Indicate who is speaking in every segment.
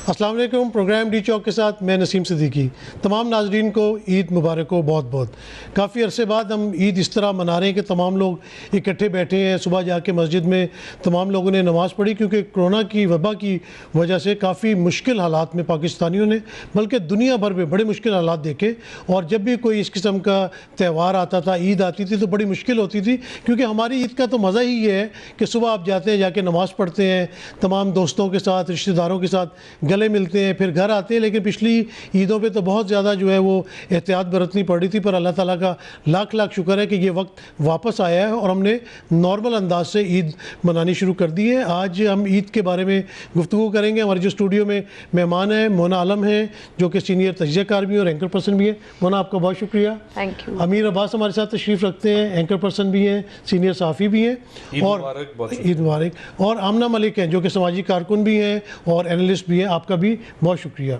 Speaker 1: अस्सलाम वालेकुम। Programme D चौक के साथ मैं नसीम सिद्दीकी। तमाम नाजरीन को ईद मुबारक हो। बहुत बहुत काफ़ी अरसे बाद हम ईद इस तरह मना रहे हैं कि तमाम लोग इकट्ठे बैठे हैं। सुबह जाके मस्जिद में तमाम लोगों ने नमाज़ पढ़ी, क्योंकि कोरोना की वबा की वजह से काफ़ी मुश्किल हालात में पाकिस्तानियों ने, बल्कि दुनिया भर में बड़े मुश्किल हालात देखे। और जब भी कोई इस किस्म का त्यौहार आता था, ईद आती थी, तो बड़ी मुश्किल होती थी, क्योंकि हमारी ईद का तो मज़ा ही ये है कि सुबह आप जाते हैं, जाके नमाज़ पढ़ते हैं, तमाम दोस्तों के साथ, रिश्तेदारों के साथ गले मिलते हैं, फिर घर आते हैं। लेकिन पिछली ईदों पे तो बहुत ज़्यादा जो है वो एहतियात बरतनी पड़ी थी, पर अल्लाह ताला का लाख लाख शुक्र है कि ये वक्त वापस आया है और हमने नॉर्मल अंदाज से ईद मनानी शुरू कर दी है। आज हम ईद के बारे में गुफ्तगू करेंगे। हमारे जो स्टूडियो में मेहमान हैं, मोना आलम हैं, जो कि सीनियर तजज़ियाकार भी और एंकर पर्सन भी हैं। मोना, आपका बहुत शुक्रिया।
Speaker 2: Thank you.
Speaker 1: अमीर अब्बास हमारे साथ तशरीफ़ रखते हैं, एंकर पर्सन भी हैं, सीनियर सहाफ़ी भी हैं, और ईद मुबारक। और आमना मलिक हैं, जो कि समाजी कारकुन भी हैं और एनालिस्ट भी हैं। आपका भी बहुत शुक्रिया।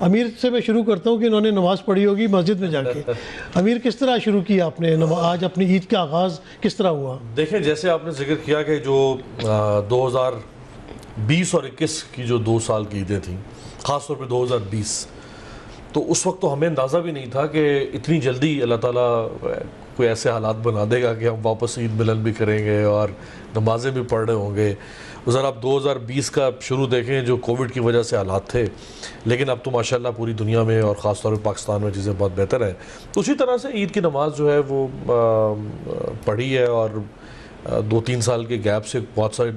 Speaker 1: अमीर से मैं शुरू करता हूँ कि इन्होंने नमाज़ पढ़ी होगी मस्जिद में जाके। अमीर, किस तरह शुरू किया आपने आज अपनी ईद का आगाज़ किस तरह हुआ?
Speaker 3: देखें, जैसे आपने जिक्र किया कि जो 2020 और 21 की जो 2 साल की ईदें थी, ख़ासतौर पे 2020, तो उस वक्त तो हमें अंदाज़ा भी नहीं था कि इतनी जल्दी अल्लाह ताला कोई ऐसे हालात बना देगा कि हम वापस ईद मिलन भी करेंगे और नमाज़ें भी पढ़ रहे होंगे। ज़रा आप 2020 का शुरू देखें, जो कोविड की वजह से हालात थे, लेकिन अब तो माशाल्लाह पूरी दुनिया में और ख़ास तौर पर पाकिस्तान में चीज़ें बहुत बेहतर हैं। तो उसी तरह से ईद की नमाज़ जो है वो पढ़ी है, और 2-3 साल के गैप से बहुत सारे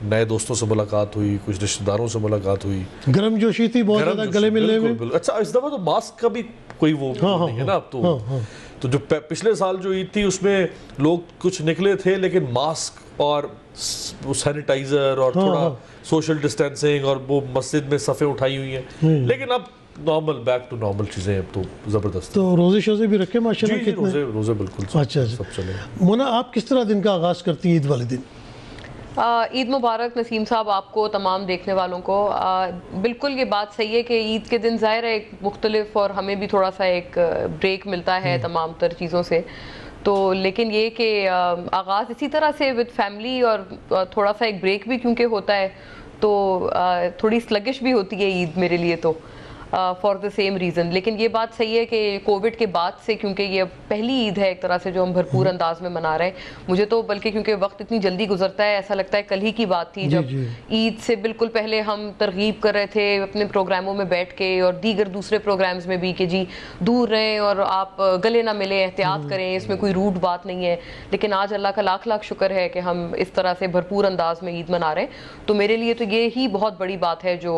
Speaker 3: नए दोस्तों से मुलाकात हुई, कुछ रिश्तेदारों से मुलाकात हुई।
Speaker 1: गर्म जोशी थी बहुत ज़्यादा गले मिलने में।
Speaker 3: अच्छा, इस दफ़ा तो मास्क का भी कोई वो नहीं है ना अब तो। तो जो पिछले साल जो ईद थी उसमें लोग कुछ निकले थे, लेकिन मास्क और सैनिटाइजर और थोड़ा सोशल डिस्टेंसिंग और वो मस्जिद में सफ़े उठाई हुई हैं। लेकिन अब नॉर्मल, बैक टू नॉर्मल चीज़ें अब तो ज़बरदस्त।
Speaker 1: तो रोज़े शोज़े भी रखे माशाल्लाह?
Speaker 3: कितने रोज़े बिल्कुल
Speaker 1: अच्छा
Speaker 3: सब चले।
Speaker 1: मोना, आप किस तरह दिन का आगाज़ करती हैं ईद वाले दिन?
Speaker 2: ईद मुबारक नसीम साहब, आपको, तमाम देखने वालों को। बिल्कुल ये बात सही है कि ईद के दिन ज़ाहिर है एक मुख्तलिफ, और हमें भी थोड़ा सा एक ब्रेक मिलता है तमाम तर चीज़ों से। तो लेकिन ये कि आगाज़ इसी तरह से विद फैमिली, और थोड़ा सा एक ब्रेक भी क्योंकि होता है, तो थोड़ी स्लगिश भी होती है ईद मेरे लिए तो, फॉर द सेम रीज़न। लेकिन ये बात सही है कि कोविड के बाद से, क्योंकि ये पहली ईद है एक तरह से जो हम भरपूर अंदाज में मना रहे हैं, मुझे तो बल्कि क्योंकि वक्त इतनी जल्दी गुजरता है, ऐसा लगता है कल ही की बात थी जब ईद से बिल्कुल पहले हम तरगीब कर रहे थे अपने प्रोग्रामों में बैठ के, और दीगर दूसरे प्रोग्राम्स में भी, कि जी दूर रहें और आप गले ना मिले, एहतियात करें, इसमें कोई रूड बात नहीं है। लेकिन आज अल्लाह का लाख लाख शुक्र है कि हम इस तरह से भरपूर अंदाज में ईद मना रहे हैं। तो मेरे लिए तो ये ही बहुत बड़ी बात है जो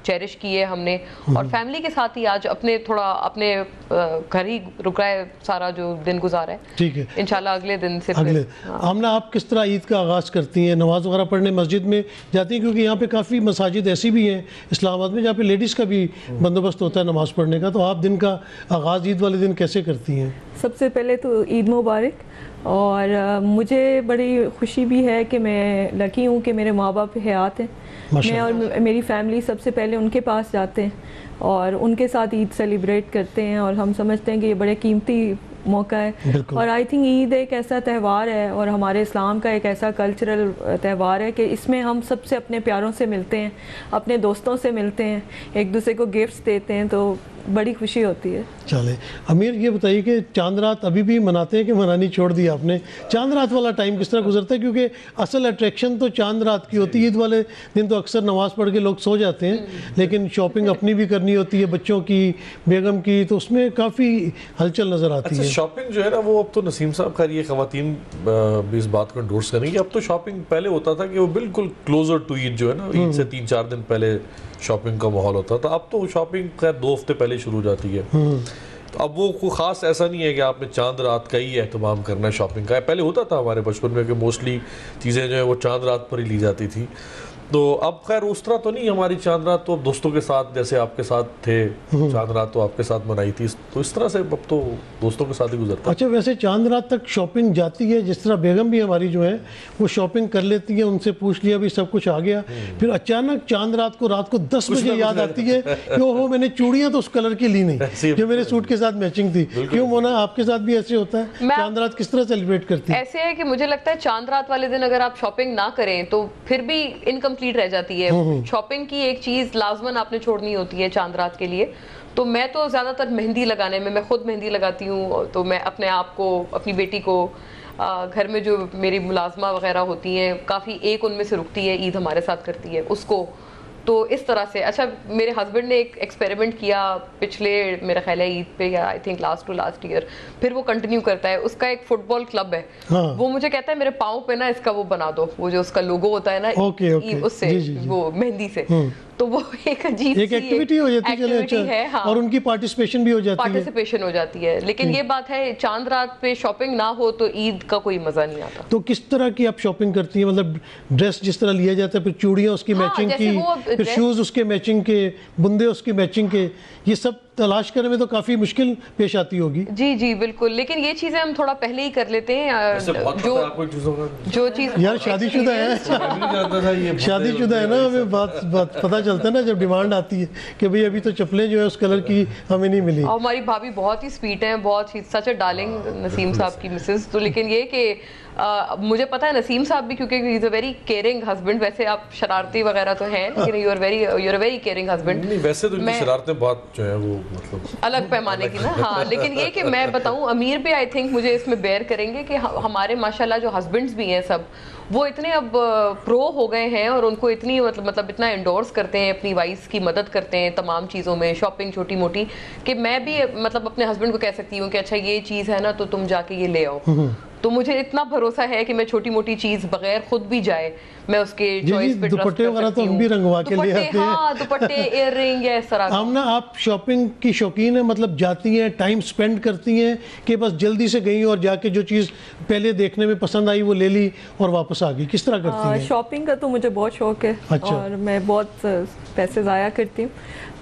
Speaker 2: चेरिश की है हमने, और फैमिली के साथ ही आज अपने थोड़ा अपने घर ही रुका है, सारा जो दिन गुजारा है।
Speaker 1: ठीक है,
Speaker 2: इंशाल्लाह अगले दिन से
Speaker 1: अगले। आमना, आप किस तरह ईद का आगाज़ करती हैं? नमाज वगैरह पढ़ने मस्जिद में जाती हैं? क्योंकि यहाँ पे काफ़ी मसाजिद ऐसी भी हैं इस्लामाबाद में जहाँ पे लेडीज़ का भी बंदोबस्त होता है नमाज़ पढ़ने का। तो आप दिन का आगाज़ ईद वाले दिन कैसे करती हैं?
Speaker 4: सबसे पहले तो ईद मुबारक। और मुझे बड़ी खुशी भी है कि मैं लकी हूँ कि मेरे माँ बाप हयात हैं। मैं और मेरी फैमिली सबसे पहले उनके पास जाते हैं और उनके साथ ईद सेलिब्रेट करते हैं, और हम समझते हैं कि ये बड़े कीमती मौका है। और आई थिंक ईद एक ऐसा त्यौहार है और हमारे इस्लाम का एक ऐसा कल्चरल त्यौहार है कि इसमें हम सबसे अपने प्यारों से मिलते हैं, अपने दोस्तों से मिलते हैं, एक दूसरे को गिफ्ट्स देते हैं, तो बड़ी खुशी होती है।
Speaker 1: चले अमीर, ये बताइए कि चांद रात अभी भी मनाते हैं कि मनानी छोड़ दी आपने? चांद रात वाला टाइम किस तरह गुजरता है? क्योंकि असल अट्रैक्शन तो चांद रात की होती है। ईद वाले दिन तो अक्सर नमाज़ पढ़ के लोग सो जाते हैं, लेकिन शॉपिंग अपनी भी करनी होती है, बच्चों की, बेगम की, तो उसमें काफ़ी हलचल नज़र आती है।
Speaker 3: शॉपिंग जो है ना, वो अब तो नसीम साहब का ये ख़वातीन भी इस बात को एंडोर्स करेंगे। अब तो शॉपिंग पहले होता था कि वो बिल्कुल क्लोजर टू ईद जो है ना, ईद से 3-4 दिन पहले शॉपिंग का माहौल होता था। अब तो शॉपिंग खैर 2 हफ्ते पहले शुरू हो जाती है। तो अब वो कोई ख़ास ऐसा नहीं है कि आपने चांद रात का ही एहतमाम करना है शॉपिंग का। पहले होता था हमारे बचपन में कि मोस्टली चीज़ें जो है वो चांद रात पर ही ली जाती थी। तो अब खैर उस तरह तो नहीं हमारी चांद रात, तो अब दोस्तों के साथ, जैसे आपके साथ थे चांद रात तो आपके साथ मनाई थी, तो इस तरह से अब तो दोस्तों के साथ ही गुजरता।
Speaker 1: अच्छा, वैसे चांद रात तक शॉपिंग जाती है? जिस तरह बेगम भी हमारी जो है वो शॉपिंग कर लेती है, उनसे पूछ लिया भी सब कुछ आ गया, फिर अचानक चांद रात को 10 बजे याद आती है कि ओहो, मैंने चूड़ियाँ तो उस कलर की ली नहीं जो मेरे सूट के साथ मैचिंग थी। क्यों मोना, आपके साथ भी ऐसे होता है? चांद रात किस तरह सेलिब्रेट करती है?
Speaker 2: ऐसे है कि मुझे लगता है चांद रात वाले दिन अगर आप शॉपिंग ना करें तो फिर भी इनकम इनकम्प्लीट रह जाती है। शॉपिंग की एक चीज लाजमन आपने छोड़नी होती है चांद रात के लिए। तो मैं तो ज़्यादातर मेहंदी लगाने में, मैं खुद मेहंदी लगाती हूँ, तो मैं अपने आप को, अपनी बेटी को, घर में जो मेरी मुलाजमा वगैरह होती हैं, काफ़ी एक उनमें से रुकती है, ईद हमारे साथ करती है उसको। तो इस तरह से अच्छा, मेरे हस्बैंड ने एक एक्सपेरिमेंट किया पिछले, मेरा ख्याल है ईद पे या आई थिंक लास्ट ईयर, फिर वो कंटिन्यू करता है। उसका एक फुटबॉल क्लब है। हाँ। वो मुझे कहता है मेरे पाँव पे ना इसका वो बना दो, वो जो उसका लोगो होता है ना, उससे वो मेहंदी से। तो वो एक अजीब
Speaker 1: एक एक्टिविटी हो जाती है। हाँ। और उनकी पार्टिसिपेशन भी हो जाती है। लेकिन ये बात है, चांद रात पे शॉपिंग ना हो तो ईद का कोई मजा नहीं आता। तो किस तरह की आप शॉपिंग करती हैं? मतलब ड्रेस जिस तरह लिया जाता है, फिर चूड़ियाँ उसकी मैचिंग की, फिर शूज उसके मैचिंग के, बुंदे उसकी मैचिंग के, ये सब तलाश करने में तो काफी मुश्किल पेश आती होगी। जी बिल्कुल, लेकिन ये चीजें हम थोड़ा पहले ही कर लेते हैं। जो चीज यार शादीशुदा है, शादीशुदा है ना, हमें बात पता चलता है ना जब डिमांड आती है कि भाई अभी तो चप्पलें जो है उस कलर की हमें नहीं मिली। और हमारी भाभी बहुत ही स्वीट है, बहुत ही सच अ डार्लिंग नसीम साहब की मिसेस। तो लेकिन ये कि मुझे पता है नसीम साहब भी, क्योंकि he is a very caring husband. वैसे आप शरारती वगैरह तो हैं, लेकिन you are very caring husband. नहीं वैसे तो शरारतें बहुत जो है वो मतलब अलग पैमाने की ना। हाँ, लेकिन ये कि मैं बताऊं, अमीर भी आई थिंक मुझे इसमें बेयर करेंगे कि हमारे माशाल्लाह जो हस्बैंड्स भी हैं सब, वो इतने अब प्रो हो गए हैं और उनको इतनी मतलब इतना एंडोर्स करते हैं, अपनी वाइफ की मदद करते हैं तमाम चीज़ों में, शॉपिंग छोटी मोटी, कि मैं भी मतलब अपने हस्बैंड को कह सकती हूँ कि अच्छा ये चीज़ है ना, तो तुम जाके ये ले आओ। तो मुझे इतना भरोसा है कि मैं छोटी मोटी चीज बगैर खुद भी जाए मैं उसके चॉइस पे दुपट्टे वगैरह तो हम भी रंगवा के ले आते हैं। हाँ, दुपट्टे, इयररिंग या इस तरह। आमना, आप शॉपिंग की शौकीन है? मतलब जाती हैं, टाइम स्पेंड करती हैं कि बस जल्दी से गई और जाके जो चीज़ पहले देखने में पसंद आई वो ले ली और वापस आ गई? किस तरह करती हैं?
Speaker 4: शॉपिंग का तो मुझे बहुत शौक है। अच्छा। और मैं बहुत पैसे ज़ाया करती हूँ,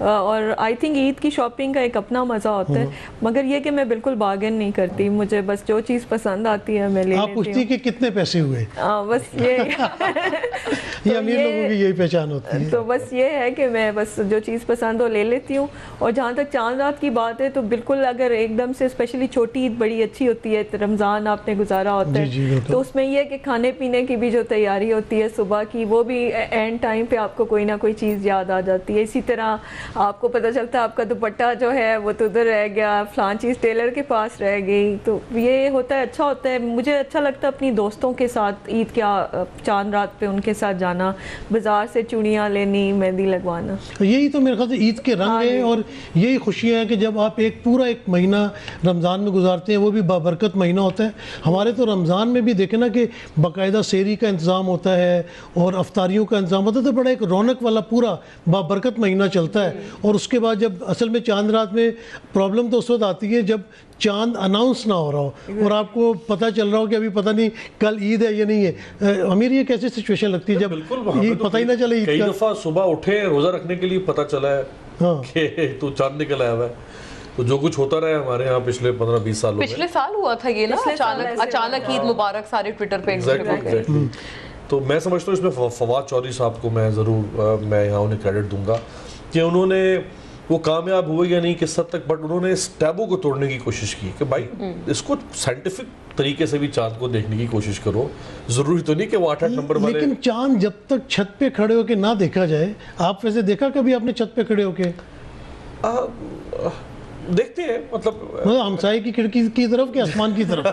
Speaker 4: और आई थिंक ईद की शॉपिंग का एक अपना मज़ा होता है। मगर ये कि मैं बिल्कुल बार्गेन नहीं करती, मुझे बस जो चीज़ पसंद आती है मैं ले लेती हूँ।
Speaker 1: आप पूछती कि कितने पैसे हुए?
Speaker 4: बस ये
Speaker 1: ये अमीर लोगों की यही पहचान होती है।
Speaker 4: तो बस ये है कि मैं बस जो चीज़ पसंद हो ले लेती हूँ। और जहाँ तक चांद रात की बात है, तो बिल्कुल अगर एकदम से, स्पेशली छोटी ईद बड़ी अच्छी होती है, रमज़ान आपने गुजारा होता है, तो उसमें यह है कि खाने पीने की भी जो तैयारी होती है सुबह की, वो भी एंड टाइम पे आपको कोई ना कोई चीज़ याद आ जाती है। इसी तरह आपको पता चलता है आपका दुपट्टा जो है वो तो उधर रह गया, फलां चीज़ टेलर के पास रह गई। तो ये होता है, अच्छा होता है। मुझे अच्छा लगता है अपनी दोस्तों के साथ ईद के चांद रात पे उनके साथ जाना, बाजार से चूड़ियाँ लेनी, मेहंदी लगवाना।
Speaker 1: यही तो मेरे ख्याल से ईद के रंग है और यही खुशियाँ हैं कि जब आप पूरा एक महीना रमज़ान में गुजारते हैं, वो भी बाबरकत महीना होता है। हमारे तो रमज़ान में भी देखे ना कि बाकायदा सेहरी का इंतज़ाम होता है और अफ्तारियों का इंतज़ाम होता है, तो बड़ा एक रौनक वाला पूरा बाबरकत महीना चलता है। और उसके बाद जब असल में चांद रात में प्रॉब्लम तो उस वक्त आती है जब चांद अनाउंस ना हो रहा हो और आपको पता चल रहा हो कि अभी पता नहीं कल ईद है या नहीं है। अमीर, ये कैसी सिचुएशन लगती है जब ये पता ही ना चले?
Speaker 3: कई दफ़ा सुबह उठे रोज़ा रखने के लिए पता चला है कि तो चांद निकल आया हुआ है। तो जो कुछ होता रहा है हमारे यहाँ पिछले 15-20 साल,
Speaker 2: पिछले साल हुआ था ये ना, अचानक ईद मुबारक सारे ट्विटर पे।
Speaker 3: एग्जैक्टली। तो मैं समझता हूँ इसमें फवाद चौधरी साहब को मैं ज़रूर मैं यहाँ उन्हें क्रेडिट दूंगा कि उन्होंने वो कामयाब हुए या नहीं किस हद तक, बट उन्होंने इस टैबू को तोड़ने की कोशिश की कि भाई इसको साइंटिफिक तरीके से भी चांद को देखने की कोशिश करो। जरूरी तो नहीं कि वो 8-8 नंबर वाले।
Speaker 1: लेकिन चांद जब तक छत पे खड़े होके ना देखा जाए, आप वैसे देखा कभी आपने छत पे खड़े होके?
Speaker 3: देखते हैं, मतलब
Speaker 1: हमसाये की खिड़की की तरफ कि आसमान की तरफ?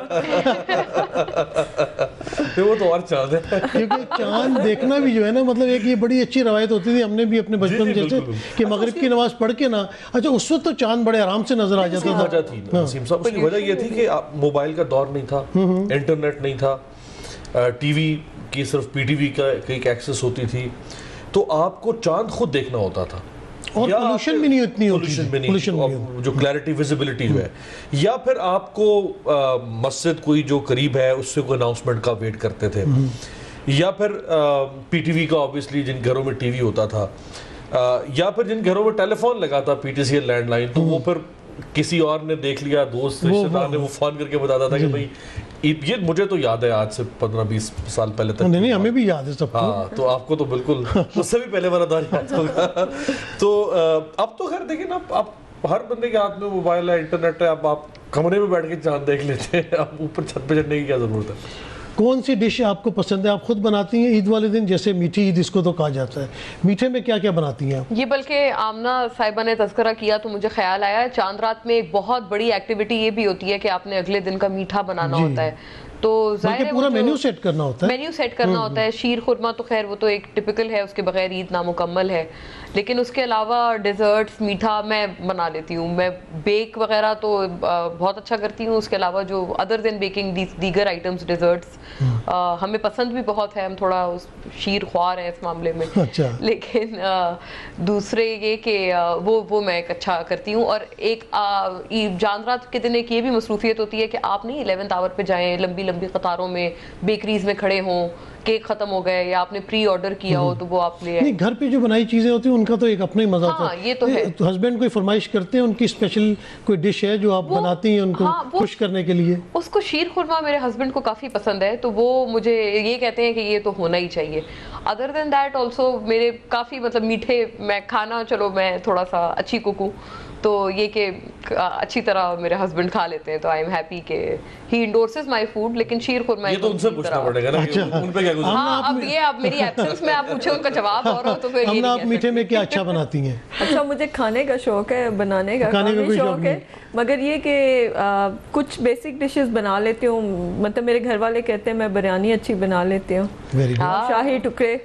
Speaker 3: वो तो और चांद है,
Speaker 1: क्योंकि चांद देखना भी जो है ना, मतलब एक ये बड़ी अच्छी रवायत होती थी, हमने भी अपने बचपन में जैसे कि मगरिब की नमाज पढ़ के ना, अच्छा उस वक्त तो चांद बड़े आराम से नजर आ जाता था।
Speaker 3: वजह थी नसीम साहब, उसकी वजह ये थी कि मोबाइल का दौर नहीं था, इंटरनेट नहीं था, टीवी की सिर्फ पीटीवी का एक एक्सेस होती थी, तो आपको चांद खुद देखना होता था।
Speaker 1: और पोल्यूशन भी नहीं इतनी होती,
Speaker 3: पोल्यूशन जो क्लैरिटी विजिबिलिटी जो है, या फिर आपको मस्जिद कोई जो करीब है उससे कोई अनाउंसमेंट का वेट करते थे, या फिर पीटीवी का ऑब्वियसली जिन घरों में टीवी होता था, या फिर जिन घरों में टेलीफोन लगा था पीटीसीएल लैंडलाइन, तो वो फिर किसी और ने देख लिया, दोस्त रिश्तेदार ने वो फोन करके बताता था कि भाई ये मुझे तो याद है आज से 15-20 साल पहले तक।
Speaker 1: नहीं, हमें भी याद है सबको।
Speaker 3: हाँ, तो आपको तो बिल्कुल उससे भी पहले वाला दौर याद होगा। तो अब तो खैर देखिए ना, आप हर बंदे के हाथ में मोबाइल है, इंटरनेट है, अब आप कमरे में बैठ के चांद देख लेते हैं, अब ऊपर छत पे चढ़ने की क्या जरूरत है?
Speaker 1: कौन सी डिश आपको पसंद है, आप खुद बनाती हैं ईद वाले दिन? जैसे मीठी ईद इसको तो कहा जाता है, मीठे में क्या क्या बनाती हैं आप?
Speaker 2: ये बल्कि आमना साहिबा ने तज़किरा किया तो मुझे ख्याल आया, चांद रात में एक बहुत बड़ी एक्टिविटी ये भी होती है कि आपने अगले दिन का मीठा बनाना होता है। तो
Speaker 1: बल्कि पूरा मेन्यू सेट करना होता है।
Speaker 2: मेन्यू सेट करना होता है। शीर खुरमा तो खैर वो तो एक टिपिकल है, उसके बगैर ईद नामुकम्मल है। लेकिन उसके अलावा डेजर्ट्स, मीठा मैं बना लेती हूँ। मैं बेक वगैरह तो बहुत अच्छा करती हूँ। उसके अलावा जो अदर देन बेकिंग दीगर आइटम्स, डेजर्ट्स हमें पसंद भी बहुत है। हम थोड़ा उस शीर ख्वार हैं इस मामले में।
Speaker 1: अच्छा।
Speaker 2: लेकिन दूसरे ये कि वो मैं एक अच्छा करती हूँ। और एक चांद रात के दिन एक ये भी मसरूफियत होती है कि आप नहीं 11th आवर पे जाएं, लंबी लंबी कतारों में बेकरीज में खड़े हों, केक खत्म हो गए या आपने प्री ऑर्डर किया हो तो वो आप ले आए।
Speaker 1: नहीं, घर पे जो बनाई चीजें होती हैं उनका तो एक अपना ही मजा होता है।
Speaker 2: ये तो है।
Speaker 1: तो हस्बैंड कोई फरमाइश करते हैं, उनकी स्पेशल कोई डिश है जो आप बनाती हैं उनको खुश करने के लिए?
Speaker 2: उसको शीर खुरमा मेरे हस्बैंड को काफी पसंद है, तो वो मुझे ये कहते हैं कि ये तो होना ही चाहिए। अदर देन दैट ऑल्सो मेरे काफी मतलब मीठे मैं खाना, चलो मैं थोड़ा सा अच्छी कुक हूँ, तो ये कि अच्छी तरह मेरे हस्बैंड खा लेते हैं, तो आई एम हैप्पी कि ही इंडोर्सेस माय फूड। लेकिन शीर खुरमा
Speaker 3: ये तो उनसे पूछना पड़ेगा ना कि उन पे क्या गुजरा।
Speaker 2: हाँ, अब मेरी एब्सेंस में आप पूछे उनका जवाब और हो तो फिर ये
Speaker 1: आप मीठे में क्या अच्छा बनाती हैं?
Speaker 4: अच्छा, मुझे खाने का शौक है, बनाने का काफी शौक है, मगर ये कि कुछ बेसिक डिशेस बना लेती हूँ। मतलब मेरे घर वाले कहते हैं मैं बिरयानी अच्छी बना लेती हूँ, शाही टुकड़े,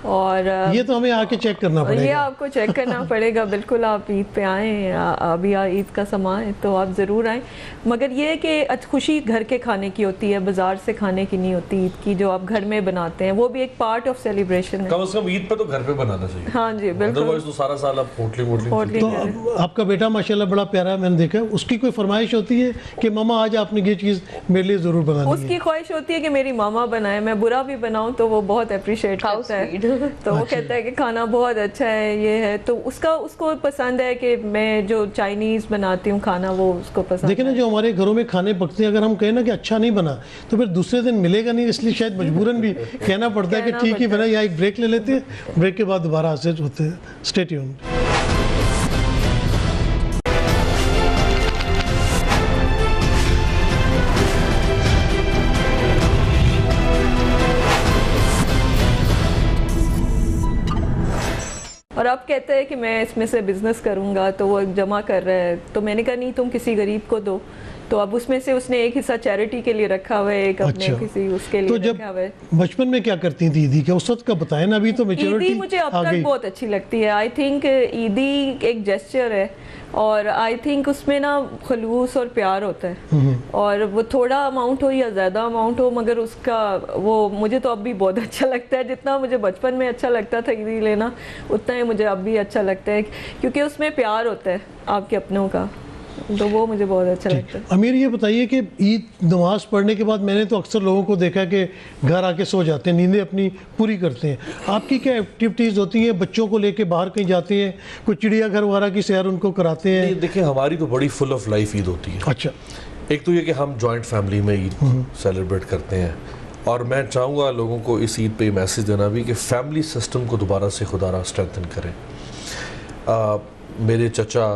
Speaker 4: और
Speaker 1: ये तो हमें आके चेक करना पड़ेगा।
Speaker 4: ये आपको चेक करना पड़ेगा। बिल्कुल, आप ईद पे आएँ, अभी ईद का समा है तो आप ज़रूर आएँ। मगर ये है कि खुशी घर के खाने की होती है, बाजार से खाने की नहीं होती। ईद की जो आप घर में बनाते हैं वो भी एक पार्ट ऑफ सेलिब्रेशन है।
Speaker 3: कम से कम ईद पे तो घर पे बनाना चाहिए।
Speaker 4: हाँ जी, बिल्कुल।
Speaker 3: अदरवाइज तो सारा साल आप होटलिंग।
Speaker 1: तो आपका बेटा माशाल्लाह बड़ा प्यारा है, मैंने देखा। उसकी कोई फरमाइश होती है कि मामा आज आपने ये चीज़ मेरे लिए ज़रूर बनानी है?
Speaker 4: उसकी ख्वाहिश होती है कि मेरी मामा बनाए, मैं बुरा भी बनाऊं तो वो बहुत अप्रिशिएट करता है। तो वो कहता है कि खाना बहुत अच्छा है, ये है। तो उसको पसंद है कि मैं जो चाइनीज़ बनाती हूँ खाना, वो उसको पसंद है।
Speaker 1: देखिए ना, जो हमारे घरों में खाने पकते हैं, अगर हम कहें ना कि अच्छा नहीं बना तो फिर दूसरे दिन मिलेगा नहीं, इसलिए शायद मजबूरन भी कहना पड़ता है कि ठीक ही बना। यहाँ एक ब्रेक ले लेते हैं, ब्रेक के बाद दोबारा हाजिर होते हैं। Stay tuned.
Speaker 4: और अब कहते हैं कि मैं इसमें से बिजनेस करूंगा, तो वो जमा कर रहा है। तो मैंने कहा नहीं, तुम किसी गरीब को दो। तो अब उसमें से उसने एक हिस्सा चैरिटी के लिए रखा हुआ है, एक अपने किसी उसके लिए रखा हुआ है।
Speaker 1: बचपन में क्या करती थी ईदी? क्या उस वक्त का बताएं ना, अभी तो मैच्योरिटी
Speaker 4: ईदी मुझे अब तक बहुत अच्छी लगती है। आई थिंक ईदी एक जेस्चर है, और आई थिंक उसमें ना खलूस और प्यार होता है। और वो थोड़ा अमाउंट हो या ज़्यादा अमाउंट हो, मगर उसका वो मुझे तो अब भी बहुत अच्छा लगता है। जितना मुझे बचपन में अच्छा लगता था ईदी लेना, उतना ही मुझे अब भी अच्छा लगता है, क्योंकि उसमें प्यार होता है आपके अपनों का। तो वो मुझे बहुत अच्छा लगता है।
Speaker 1: अमीर, ये बताइए कि ईद नमाज पढ़ने के बाद मैंने तो अक्सर लोगों को देखा कि घर आके सो जाते हैं, नींदें अपनी पूरी करते हैं। आपकी क्या एक्टिविटीज़ होती हैं? बच्चों को लेके बाहर कहीं जाते हैं, कोई चिड़ियाघर वगैरह की सैर उनको कराते हैं?
Speaker 3: देखिए, हमारी तो बड़ी फुल ऑफ लाइफ ईद होती है।
Speaker 1: अच्छा।
Speaker 3: एक तो ये कि हम जॉइंट फैमिली में ईद सेलिब्रेट करते हैं, और मैं चाहूँगा लोगों को इस ईद पे मैसेज देना भी कि फैमिली सिस्टम को दोबारा से खुदारा स्ट्रेंथन करें। मेरे चचा,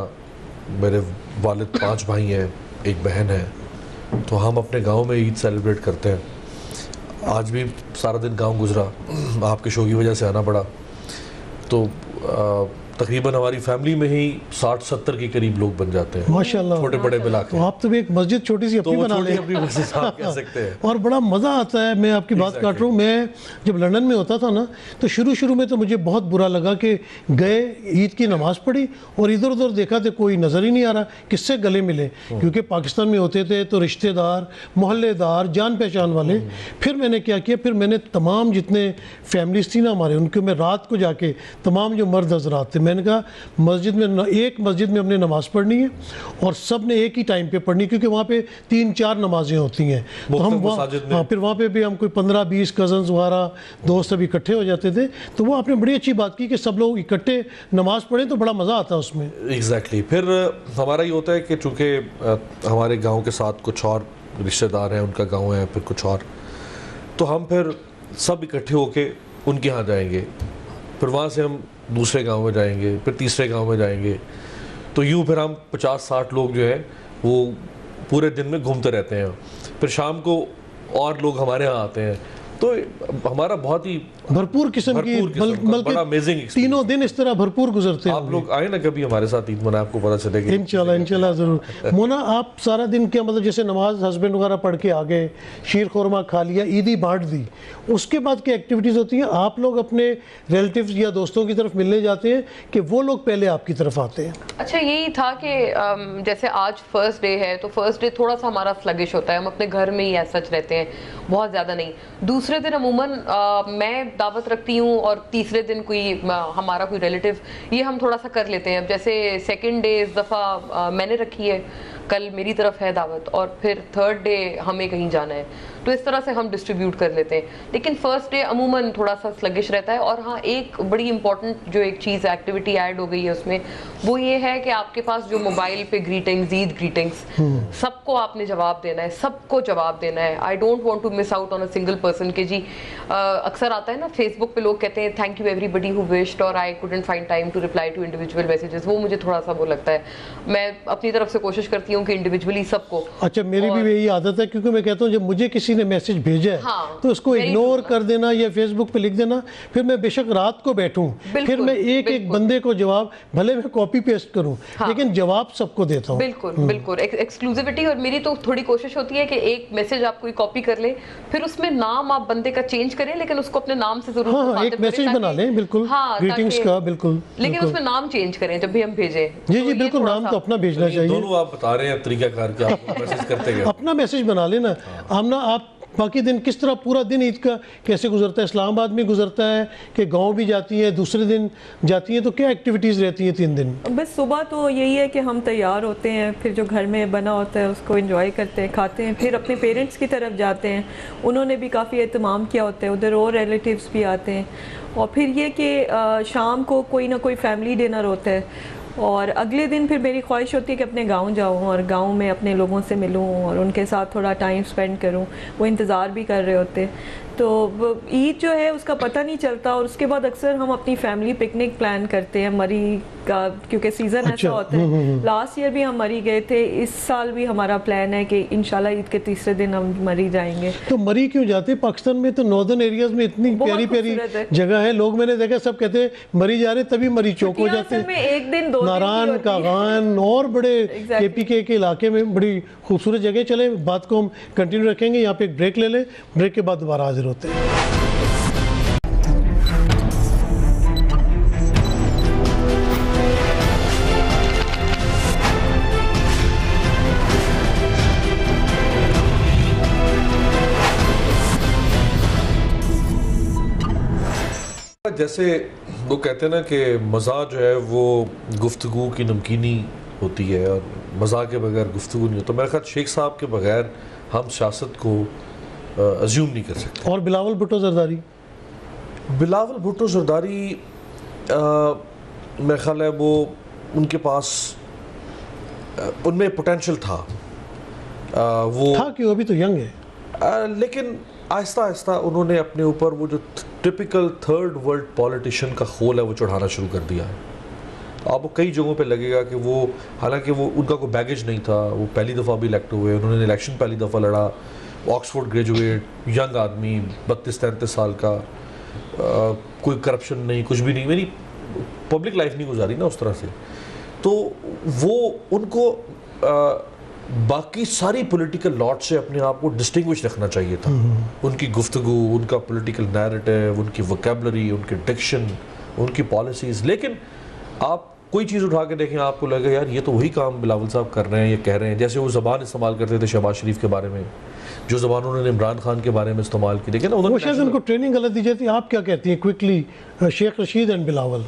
Speaker 3: मेरे वालिद 5 भाई हैं, एक बहन है, तो हम अपने गांव में ईद सेलिब्रेट करते हैं। आज भी सारा दिन गांव गुजरा, आपके शो की वजह से आना पड़ा। तो तकरीबन हमारी फैमिली में ही 60-70 के करीब लोग बन जाते हैं,
Speaker 1: माशाल्लाह,
Speaker 3: छोटे बड़े मिला के।
Speaker 1: तो आप तो एक मस्जिद छोटी सी अपनी बना लें,
Speaker 3: अपनी मस्जिद आप कह सकते हैं।
Speaker 1: और बड़ा मज़ा आता है। मैं आपकी बात काट रहा हूँ, मैं जब लंदन में होता था ना, तो शुरू में तो मुझे बहुत बुरा लगा कि गए, ईद की नमाज़ पढ़ी और इधर उधर देखा तो कोई नज़र ही नहीं आ रहा, किससे गले मिले। क्योंकि पाकिस्तान में होते थे तो रिश्तेदार, मोहल्लेदार, जान पहचान वाले। फिर मैंने क्या किया, फिर मैंने तमाम जितने फैमिलीज थी ना हमारे, उनके मैं रात को जाके तमाम जो मर्द हजरात थे, मैंने कहा मस्जिद में, एक मस्जिद में हमने नमाज़ पढ़नी है और सब ने एक ही टाइम पे पढ़नी, क्योंकि वहाँ पे 3-4 नमाजें होती हैं। तो हम वहाँ फिर वहाँ पे भी हम कोई 15-20 कज़न्स वगैरह दोस्त सब इकट्ठे हो जाते थे। तो वो आपने बड़ी अच्छी बात की कि सब लोग इकट्ठे नमाज़ पढ़ें, तो बड़ा मज़ा आता है उसमें।
Speaker 3: एग्जैक्टली। फिर हमारा ये होता है कि चूँकि हमारे गाँव के साथ कुछ और रिश्तेदार हैं, उनका गाँव है, फिर कुछ और, तो हम फिर सब इकट्ठे होके उनके यहाँ जाएंगे, फिर वहाँ से हम दूसरे गांव में जाएंगे, फिर तीसरे गांव में जाएंगे। तो यूँ फिर हम 50-60 लोग जो है वो पूरे दिन में घूमते रहते हैं। फिर शाम को और लोग हमारे यहाँ आते हैं, तो हमारा बहुत ही
Speaker 1: भरपूर किस्म की
Speaker 3: बड़ा अमेजिंग
Speaker 1: तीनों दिन इस तरह भरपूर गुजरते हैं।
Speaker 3: आप लोग आए ना कभी हमारे साथ ईद मनाए, आपको पता चलेगा।
Speaker 1: इंशाल्लाह ज़रूर। मोना, आप सारा दिन क्या मतलब, जैसे नमाज हस्बैंड वगैरह पढ़ के आ गए, शीर खुरमा खा लिया, ईदी बांट दी, उसके बाद क्या एक्टिविटीज़ होती हैं? आप लोग अपने रिलेटिव्स या दोस्तों की तरफ मिलने जाते हैं कि वो लोग पहले आपकी तरफ आते हैं?
Speaker 2: अच्छा, यही था कि जैसे आज फर्स्ट डे है, तो फर्स्ट डे थोड़ा सा हमारा स्लगिश होता है, हम अपने घर में ही ऐसा सच रहते हैं, बहुत ज़्यादा नहीं। दूसरे दिन अमूमन मैं दावत रखती हूँ और तीसरे दिन कोई हमारा कोई रिलेटिव, ये हम थोड़ा सा कर लेते हैं। अब जैसे सेकंड डे इस दफ़ा मैंने रखी है, कल मेरी तरफ है दावत, और फिर थर्ड डे हमें कहीं जाना है, तो इस तरह से हम डिस्ट्रीब्यूट कर लेते हैं। लेकिन फर्स्ट डे अमूमन थोड़ा सा स्लगिश रहता है। और हाँ, एक बड़ी इंपॉर्टेंट जो एक चीज़ एक्टिविटी ऐड हो गई है उसमें, वो ये है कि आपके पास जो मोबाइल पे ग्रीटिंग्स, ईद ग्रीटिंग्स, सबको आपने जवाब देना है, सबको जवाब देना है। I don't want to miss out on a single person के जी। अक्सर आता है ना फेसबुक पे, लोग कहते हैं thank you everybody who wished और I couldn't find time to reply to individual messages. वो मुझे थोड़ा सा वो लगता है, मैं अपनी तरफ से कोशिश करती हूँ कि इंडिविजुअली सबको।
Speaker 1: अच्छा, मेरी भी यही आदत है, क्योंकि मैं कहता हूँ जब मुझे किसी ने मैसेज भेजा है,
Speaker 2: हाँ,
Speaker 1: तो उसको इग्नोर कर देना या फेसबुक पे लिख देना, फिर मैं बेशक रात को बैठूं, फिर मैं एक एक बंदे को जवाब, भले मैं कॉपी पेस्ट करूं,
Speaker 2: हाँ,
Speaker 1: लेकिन जवाब सबको देता हूं।
Speaker 2: बिल्कुल बिल्कुल एक्सक्लूसिविटी। और मेरी तो थोड़ी कोशिश होती है कि एक मैसेज आप कोई कॉपी कर ले, फिर उसमें नाम आप बंदे का चेंज करें, लेकिन उसको अपने नाम से जरूर
Speaker 1: हाँ, एक मैसेज बना लें, बिल्कुल,
Speaker 2: हाँ,
Speaker 1: ग्रीटिंग्स का, बिल्कुल,
Speaker 2: लेकिन उसमें नाम चेंज करें जब भी हम भेजें।
Speaker 1: जी जी बिल्कुल, नाम तो अपना भेजना चाहिए।
Speaker 3: दोनों आप बता रहे हैं तरीकाकार कि आप मैसेज करते गए,
Speaker 1: अपना मैसेज बना लेना। आमना, आप बाकी दिन किस तरह पूरा दिन ईद का कैसे गुजरता है? इस्लामाबाद में गुजरता है कि गांव भी जाती है, दूसरे दिन जाती है, तो क्या एक्टिविटीज़ रहती हैं 3 दिन?
Speaker 4: बस सुबह तो यही है कि हम तैयार होते हैं, फिर जो घर में बना होता है उसको एंजॉय करते हैं, खाते हैं, फिर अपने पेरेंट्स की तरफ जाते हैं, उन्होंने भी काफ़ी एहतमाम किया होता है, उधर और रिलेटिव्स भी आते हैं, और फिर ये कि शाम को कोई ना कोई फैमिली डिनर होता है। और अगले दिन फिर मेरी ख्वाहिश होती है कि अपने गांव जाऊं और गांव में अपने लोगों से मिलूं और उनके साथ थोड़ा टाइम स्पेंड करूं। वो इंतज़ार भी कर रहे होते हैं। तो ईद जो है उसका पता नहीं चलता। और उसके बाद अक्सर हम अपनी फैमिली पिकनिक प्लान करते हैं मरी का, क्योंकि सीज़न ऐसा होता है। लास्ट ईयर भी हम मरी गए थे, इस साल भी हमारा प्लान है कि इंशाल्लाह ईद के तीसरे दिन हम मरी जाएंगे।
Speaker 1: तो मरी क्यों जाते हैं? पाकिस्तान में तो नॉर्दर्न एरियाज में इतनी प्यारी प्यारी जगह है, लोग मैंने देखा सब कहते हैं मरी जा रहे, तभी मरी चौक हो जाते हैं।
Speaker 4: एक दिन दो
Speaker 1: नारान, कागान और बड़े KPK के इलाके में बड़ी खूबसूरत जगह। चले, बात को हम कंटिन्यू रखेंगे, यहाँ पे एक ब्रेक ले लें, ब्रेक के बाद दोबारा हाजिर होते हैं।
Speaker 3: जैसे लोग कहते हैं ना कि मज़ा जो है वो गुफ्तगू की नमकीनी होती है और मज़ा के बगैर गुफ्तगू नहीं होता। मेरा ख्याल शेख साहब के बगैर हम सियासत को अज्यूम नहीं कर सकते।
Speaker 1: और बिलावल भुट्टो जरदारी,
Speaker 3: बिलावल भुट्टो जरदारी मेरा ख्याल है वो उनके पास उनमें पोटेंशियल था, वो
Speaker 1: था कि वो अभी तो यंग है,
Speaker 3: लेकिन आहिस्ता आहिस्ता उन्होंने अपने ऊपर वो जो टिपिकल थर्ड वर्ल्ड पॉलिटिशियन का खोल है वो चढ़ाना शुरू कर दिया है। आपको कई जगहों पे लगेगा कि वो, हालांकि वो उनका कोई बैगेज नहीं था, वो पहली दफ़ा भी इलेक्ट हुए, उन्होंने इलेक्शन पहली दफ़ा लड़ा, ऑक्सफोर्ड ग्रेजुएट, यंग आदमी, 32-33 साल का, कोई करप्शन नहीं, कुछ भी नहीं, मेरी पब्लिक लाइफ नहीं गुजारी ना उस तरह से। तो वो उनको बाकी सारी पॉलिटिकल लॉट से अपने आप को डिस्टिंग्विश रखना चाहिए था। उनकी गुफ्तगू, उनका पॉलिटिकल नैरेटिव, उनकी वोकैबुलरी, उनके डिक्शन, उनकी पॉलिसीज़। लेकिन आप कोई चीज़ उठा के देखें, आपको लगेगा यार ये तो वही काम बिलावल साहब कर रहे हैं, ये कह रहे हैं। जैसे वो ज़बान इस्तेमाल करते थे शहबाज शरीफ के बारे में, जो ज़बान उन्होंने इमरान खान के बारे में इस्तेमाल की, देखिए ना
Speaker 1: वो शायद उनको ट्रेनिंग गलत दी जाती है। आप क्या कहती हैं क्विकली, शेख रशीद एंड बिलावल?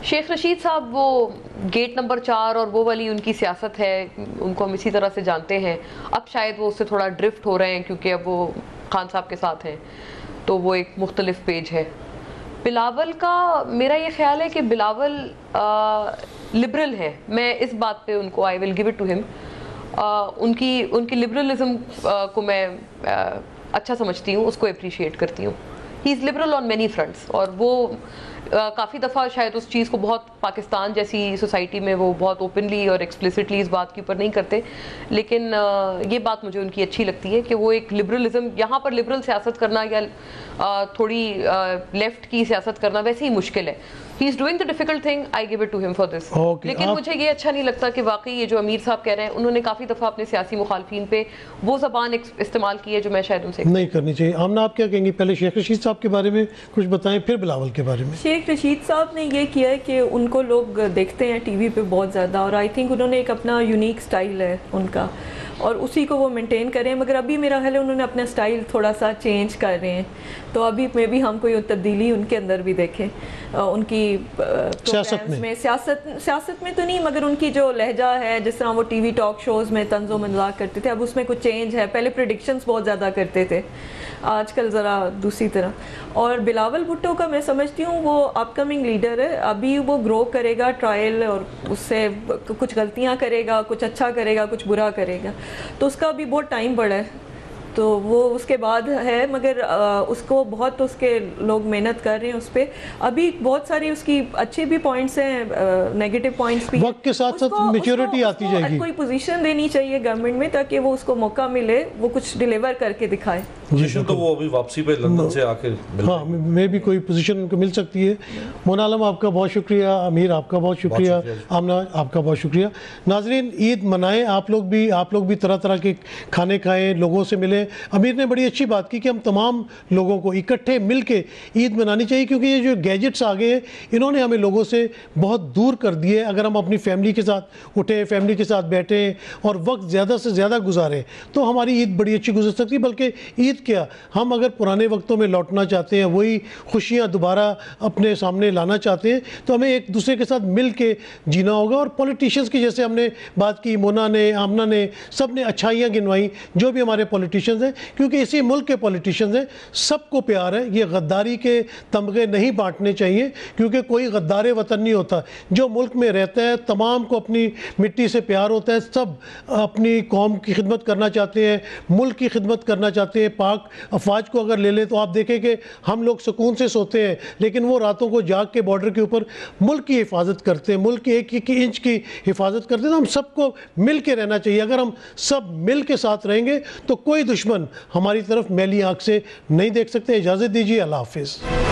Speaker 2: शेख रशीद साहब वो गेट नंबर 4 और वो वाली उनकी सियासत है, उनको हम इसी तरह से जानते हैं। अब शायद वो उससे थोड़ा ड्रिफ्ट हो रहे हैं क्योंकि अब वो खान साहब के साथ हैं, तो वो एक मुख्तलिफ पेज है। बिलावल का मेरा ये ख्याल है कि बिलावल लिबरल है, मैं इस बात पे उनको I will give it to him. उनकी लिबरलिज्म को मैं अच्छा समझती हूँ, उसको अप्रिशिएट करती हूँ he is liberal on many fronts, और वो काफ़ी दफ़ा शायद उस चीज़ को बहुत पाकिस्तान जैसी सोसाइटी में वो बहुत ओपनली और एक्सप्लिसिटली इस बात के ऊपर नहीं करते, लेकिन ये बात मुझे उनकी अच्छी लगती है कि वो एक लिबरलिज्म, यहाँ पर लिबरल सियासत करना या थोड़ी लेफ्ट की सियासत करना वैसे ही मुश्किल है। He is doing the difficult thing, I give it to him for this. लेकिन मुझे ये अच्छा नहीं लगता कि वाकई ये जो अमीर साहब कह रहे हैं, उन्होंने काफ़ी दफ़ा अपने सियासी मुखालफिन पे वो ज़बान इस्तेमाल की है जो मैं शायद उनसे
Speaker 1: नहीं करनी चाहिए। आमना, आप क्या कहेंगी? पहले शेख रशीद साहब के बारे में कुछ बताएं, फिर बिलावल के बारे में।
Speaker 4: शेख रशीद साहब ने ये किया है कि उनको लोग देखते हैं टीवी पे बहुत ज़्यादा, और आई थिंक उन्होंने एक अपना यूनिक स्टाइल है उनका, और उसी को वो मेंटेन कर रहे हैं। मगर अभी मेरा ख्याल है उन्होंने अपना स्टाइल थोड़ा सा चेंज कर रहे हैं, तो अभी में भी हम कोई तब्दीली उनके अंदर भी देखें, उनकी सियासत में तो नहीं, मगर उनकी जो लहजा है, जिस तरह वो टीवी टॉक शोज़ में तंज़ो मजाक करते थे, अब उसमें कुछ चेंज है। पहले प्रेडिक्शंस बहुत ज़्यादा करते थे, आजकल ज़रा दूसरी तरह। और बिलावल भुट्टो का मैं समझती हूँ वो अपकमिंग लीडर है, अभी वो ग्रो करेगा ट्रायल, और उससे कुछ गलतियाँ करेगा, कुछ अच्छा करेगा, कुछ बुरा करेगा, तो उसका अभी बहुत टाइम पड़ा है, तो वो उसके बाद है। मगर उसको बहुत उसके लोग मेहनत कर रहे हैं उस पर। अभी बहुत सारी उसकी अच्छे भी पॉइंट्स हैं, नेगेटिव पॉइंट्स भी।
Speaker 1: वक्त के साथ साथ मैच्योरिटी आती जाएगी।
Speaker 4: कोई पोजीशन देनी चाहिए गवर्नमेंट में, ताकि वो उसको मौका मिले, वो कुछ डिलीवर करके दिखाए।
Speaker 3: पोजीशन तो वो अभी वापसी पे लंदन से आके
Speaker 1: हाँ, मैं भी कोई पोजीशन उनको मिल सकती है। मोना आलम, आपका बहुत शुक्रिया। अमीर, आपका बहुत शुक्रिया। आमना, आपका बहुत शुक्रिया। नाजरीन, ईद मनाएं, आप लोग भी तरह तरह के खाने खाएं, लोगों से मिलें। अमीर ने बड़ी अच्छी बात की कि हम तमाम लोगों को इकट्ठे मिल के ईद मनानी चाहिए, क्योंकि ये जो गैजेट्स आ गए हैं, इन्होंने हमें लोगों से बहुत दूर कर दिए। अगर हम अपनी फैमिली के साथ उठें, फैमिली के साथ बैठें और वक्त ज़्यादा से ज़्यादा गुजारें, तो हमारी ईद बड़ी अच्छी गुजर सकती है। बल्कि ईद क्या, हम अगर पुराने वक्तों में लौटना चाहते हैं, वही खुशियाँ दोबारा अपने सामने लाना चाहते हैं, तो हमें एक दूसरे के साथ मिल के जीना होगा। और पॉलिटिशियंस की जैसे हमने बात की, मोना ने, आमना ने, सब ने अच्छाइयाँ गिनवाई, जो भी हमारे पॉलिटिशियंस हैं, क्योंकि इसी मुल्क के पॉलिटिशियंस हैं, सबको प्यार है। ये गद्दारी के तमगे नहीं बांटने चाहिए, क्योंकि कोई गद्दार वतन नहीं होता। जो मुल्क में रहता है, तमाम को अपनी मिट्टी से प्यार होता है, सब अपनी कौम की खिदमत करना चाहते हैं, मुल्क की खिदमत करना चाहते हैं। पाक अफवाज को अगर ले लें तो आप देखें कि हम लोग सुकून से सोते हैं, लेकिन वो रातों को जाग के बॉर्डर के ऊपर मुल्क की हिफाजत करते हैं, मुल्क की एक इंच की हिफाजत करते हैं। तो हम सबको मिल के रहना चाहिए। अगर हम सब मिल के साथ रहेंगे तो कोई दुश्मन हमारी तरफ मैली आंख से नहीं देख सकते। इजाज़त दीजिए, अल्लाह हाफिज़।